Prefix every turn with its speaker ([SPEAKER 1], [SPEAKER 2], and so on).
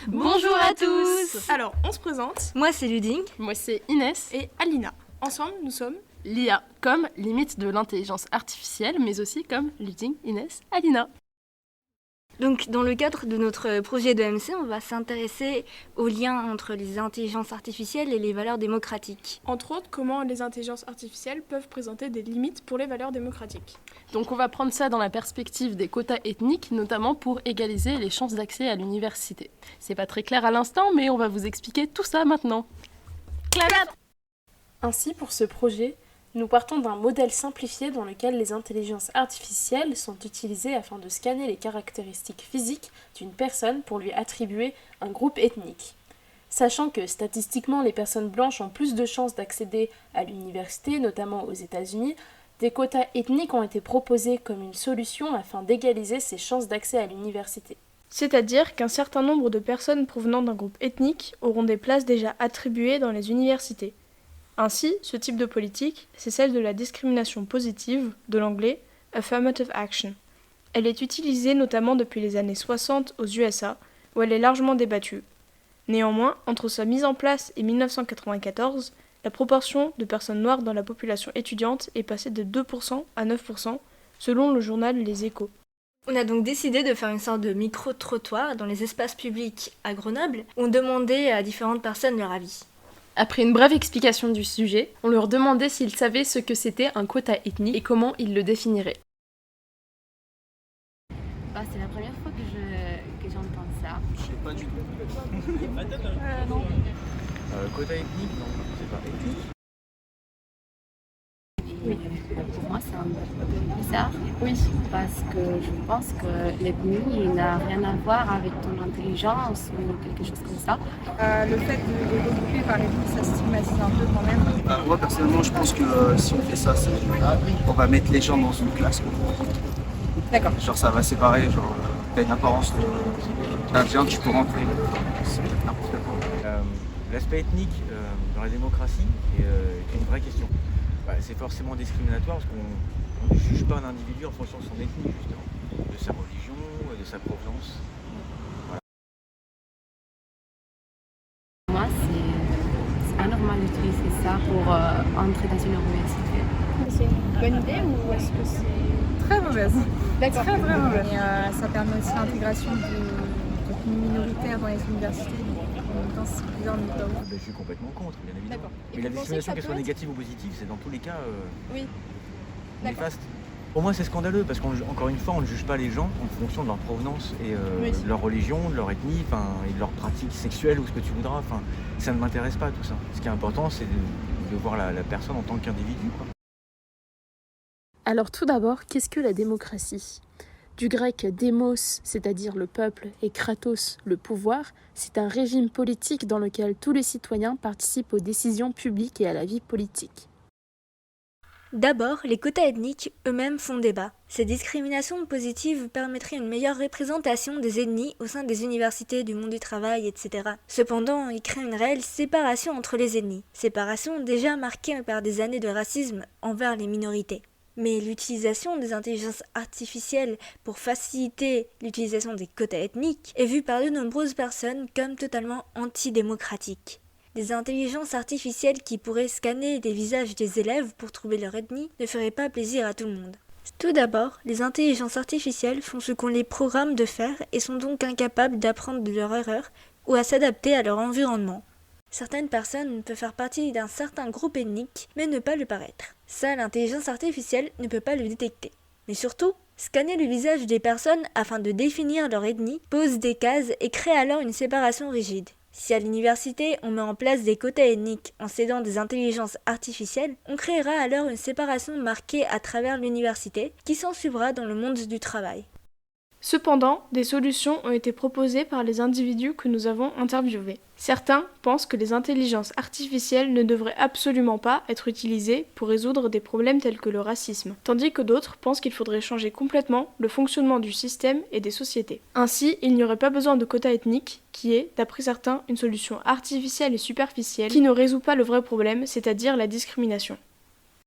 [SPEAKER 1] Bonjour à tous.
[SPEAKER 2] Alors, on se présente.
[SPEAKER 3] Moi, c'est Luding.
[SPEAKER 1] Moi, c'est Inès.
[SPEAKER 2] Et Alina. Ensemble, nous sommes
[SPEAKER 1] l'IA, comme limite de l'intelligence artificielle, mais aussi comme Luding, Inès, Alina.
[SPEAKER 3] Donc, dans le cadre de notre projet d'EMC, on va s'intéresser aux liens entre les intelligences artificielles et les valeurs démocratiques.
[SPEAKER 2] Entre autres, comment les intelligences artificielles peuvent présenter des limites pour les valeurs démocratiques.
[SPEAKER 1] Donc on va prendre ça dans la perspective des quotas ethniques, notamment pour égaliser les chances d'accès à l'université. C'est pas très clair à l'instant, mais on va vous expliquer tout ça maintenant. Clap.
[SPEAKER 4] Ainsi, pour ce projet, nous partons d'un modèle simplifié dans lequel les intelligences artificielles sont utilisées afin de scanner les caractéristiques physiques d'une personne pour lui attribuer un groupe ethnique. Sachant que statistiquement les personnes blanches ont plus de chances d'accéder à l'université, notamment aux États-Unis, des quotas ethniques ont été proposés comme une solution afin d'égaliser ces chances d'accès à l'université.
[SPEAKER 5] C'est-à-dire qu'un certain nombre de personnes provenant d'un groupe ethnique auront des places déjà attribuées dans les universités. Ainsi, ce type de politique, c'est celle de la discrimination positive, de l'anglais « affirmative action ». Elle est utilisée notamment depuis les années 60 aux USA, où elle est largement débattue. Néanmoins, entre sa mise en place et 1994, la proportion de personnes noires dans la population étudiante est passée de 2% à 9%, selon le journal Les Échos.
[SPEAKER 3] On a donc décidé de faire une sorte de micro-trottoir dans les espaces publics à Grenoble, où on demandait à différentes personnes leur avis.
[SPEAKER 1] Après une brève explication du sujet, on leur demandait s'ils savaient ce que c'était un quota ethnique et comment ils le définiraient.
[SPEAKER 6] C'est la première fois que j'entends ça.
[SPEAKER 7] Je sais pas du tout.
[SPEAKER 6] Non.
[SPEAKER 7] Quota ethnique, non, c'est pas ethnique.
[SPEAKER 6] Oui. Pour moi, c'est un peu bizarre. Oui. Parce que je pense que l'ethnie n'a rien à voir avec ton intelligence ou quelque chose comme ça.
[SPEAKER 8] Le fait de regrouper par l'ethnie, ça stigmatise un peu quand même.
[SPEAKER 9] Moi, personnellement, je pense que si on fait ça, on va mettre les gens dans une classe.
[SPEAKER 8] D'accord.
[SPEAKER 9] Genre, ça va séparer. Genre, t'as une apparence d'Indien, tu peux rentrer. C'est n'importe quoi.
[SPEAKER 7] L'aspect ethnique dans la démocratie est une vraie question. C'est forcément discriminatoire parce qu'on ne juge pas un individu en fonction de son ethnie, justement, de sa religion, de sa provenance. Voilà.
[SPEAKER 6] Pour moi, c'est pas normal d'utiliser ça pour entrer dans une université.
[SPEAKER 8] C'est une bonne idée ou est-ce que c'est très mauvaise? D'accord. Très mauvaise. Et ça permet aussi l'intégration de minoritaires dans les universités. En même temps, c'est bizarre de ne pas voir.
[SPEAKER 7] Je suis complètement contre, bien évidemment.
[SPEAKER 8] D'accord.
[SPEAKER 7] Mais la discrimination, qu'elle soit négative ou positive, c'est dans tous les cas
[SPEAKER 8] Oui.
[SPEAKER 7] néfaste. Pour moi, c'est scandaleux parce qu'encore une fois, on ne juge pas les gens en fonction de leur provenance et de leur religion, de leur ethnie, et de leur pratique sexuelle ou ce que tu voudras. Ça ne m'intéresse pas tout ça. Ce qui est important, c'est de voir la personne en tant qu'individu, quoi.
[SPEAKER 1] Alors tout d'abord, qu'est-ce que la démocratie ? Du grec démos, c'est-à-dire le peuple, et kratos, le pouvoir, c'est un régime politique dans lequel tous les citoyens participent aux décisions publiques et à la vie politique.
[SPEAKER 3] D'abord, les quotas ethniques eux-mêmes font débat. Ces discriminations positives permettraient une meilleure représentation des ethnies au sein des universités, du monde du travail, etc. Cependant, ils créent une réelle séparation entre les ethnies. Séparation déjà marquée par des années de racisme envers les minorités. Mais l'utilisation des intelligences artificielles pour faciliter l'utilisation des quotas ethniques est vue par de nombreuses personnes comme totalement antidémocratique. Des intelligences artificielles qui pourraient scanner des visages des élèves pour trouver leur ethnie ne feraient pas plaisir à tout le monde. Tout d'abord, les intelligences artificielles font ce qu'on les programme de faire et sont donc incapables d'apprendre de leurs erreurs ou à s'adapter à leur environnement. Certaines personnes peuvent faire partie d'un certain groupe ethnique, mais ne pas le paraître. Ça, l'intelligence artificielle ne peut pas le détecter. Mais surtout, scanner le visage des personnes afin de définir leur ethnie pose des cases et crée alors une séparation rigide. Si à l'université, on met en place des quotas ethniques en s'aidant des intelligences artificielles, on créera alors une séparation marquée à travers l'université qui s'ensuivra dans le monde du travail.
[SPEAKER 5] Cependant, des solutions ont été proposées par les individus que nous avons interviewés. Certains pensent que les intelligences artificielles ne devraient absolument pas être utilisées pour résoudre des problèmes tels que le racisme, tandis que d'autres pensent qu'il faudrait changer complètement le fonctionnement du système et des sociétés. Ainsi, il n'y aurait pas besoin de quotas ethniques, qui est, d'après certains, une solution artificielle et superficielle qui ne résout pas le vrai problème, c'est-à-dire la discrimination.